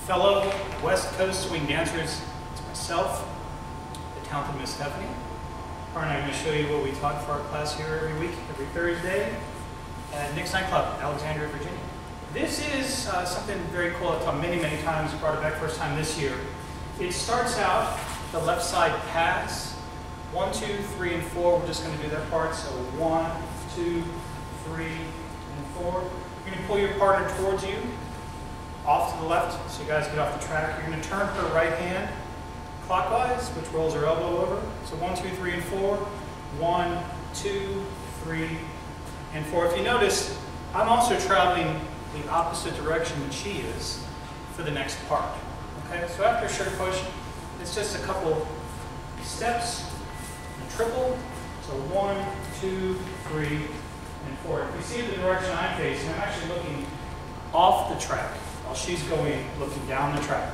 fellow West Coast swing dancers, it's myself, the talented Miss Stephanie. Her and I are going to show you what we taught for our class here every week, every Thursday, at Nick's Nightclub, Alexandria, Virginia. This is something very cool. I've taught many, many times. Brought it back first time this year. It starts out the left side pass. 1, 2, 3, and 4. We're just going to do that part. So 1, 2, 3, and 4. You're going to pull your partner towards you, off to the left, so you guys get off the track. You're going to turn her right hand clockwise, which rolls her elbow over. So 1, 2, 3, and 4. 1, 2, 3, and 4. If you notice, I'm also traveling the opposite direction that she is for the next part. Okay, so after shirt push, it's just a couple steps, and triple. So 1, 2, 3, and 4. If you see the direction I'm facing, I'm actually looking off the track while she's going, looking down the track.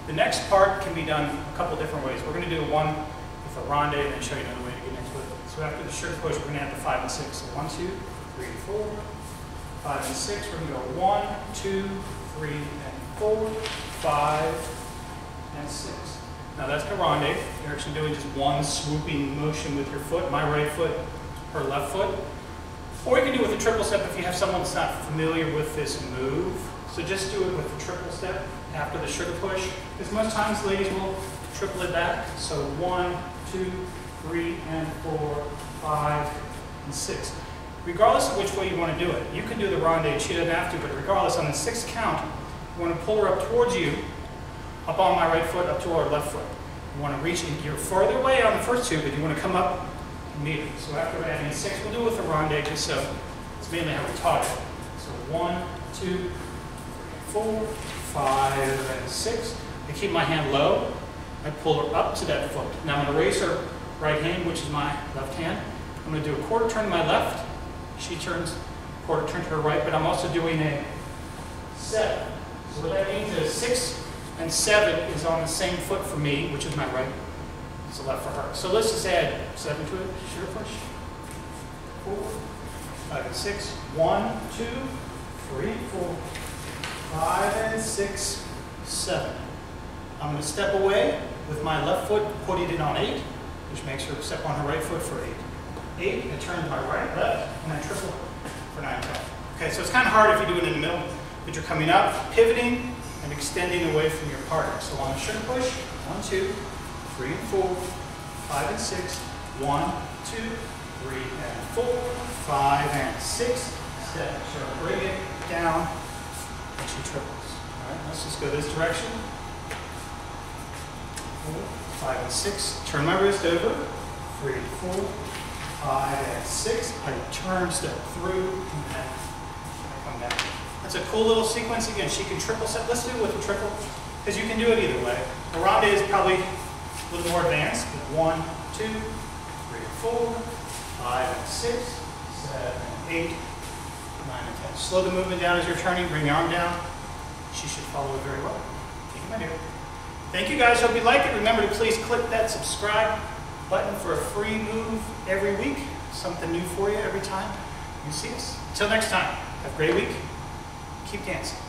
The next part can be done a couple different ways. We're going to do one with a ronde and then show you another way to get next with it. So after the shirt push, we're going to add the 5 and 6. So 1, 2, 3, 4, 5 and 6. We're going to go 1, 2, 3, and 4, 5, and 6. Now that's the ronde. You're actually doing just one swooping motion with your foot, my right foot, her left foot. Or you can do it with a triple step if you have someone that's not familiar with this move. So just do it with the triple step after the sugar push. Because most times ladies will triple it back. So 1, 2, 3, and 4, 5, and 6. Regardless of which way you want to do it, you can do the ronde and she doesn't have to, but regardless, on the 6th count, you want to pull her up towards you, up on my right foot, up to our left foot. You want to reach, you're farther away on the first two, but you want to come up and meet her. So after adding 6, we'll do it with the ronde, just so it's mainly how we taught it. So 1, 2, 3, 4, 5, and 6. I keep my hand low. I pull her up to that foot. Now I'm going to raise her right hand, which is my left hand. I'm going to do a quarter turn to my left. She turns quarter turn to her right, but I'm also doing a 7. So what that means is 6 and 7 is on the same foot for me, which is my right. It's the left for her. So let's just add 7 to it. Sugar push. 4, 5, and 6. 1, 2, 3, 4, 5, and 6, 7. I'm going to step away with my left foot, putting it on 8, which makes her step on her right foot for 8. 8, I turn to my right, left, and I triple for 9, 10. Okay, so it's kind of hard if you do it in the middle, but you're coming up, pivoting, and extending away from your partner. So on a sugar push, 1, 2, 3, and 4, 5, and 6, 1, 2, 3, and 4, 5, and 6, 7. So bring it down, and she triples. All right, let's just go this direction. 4, 5, and 6. Turn my wrist over. 3, 4, 5, and 6. I turn, step through, and then I come down. That's a cool little sequence. Again, she can triple step. Let's do it with a triple, because you can do it either way. The ronde is probably a little more advanced. 1, 2, 3, 4, 5, and 6, 7, 8, 9, and 10. Slow the movement down as you're turning. Bring your arm down. She should follow it very well. Take my dear. Thank you guys. Hope you like it. Remember to please click that subscribe button for a free move every week. Something new for you every time you see us. Until next time, have a great week. Keep dancing.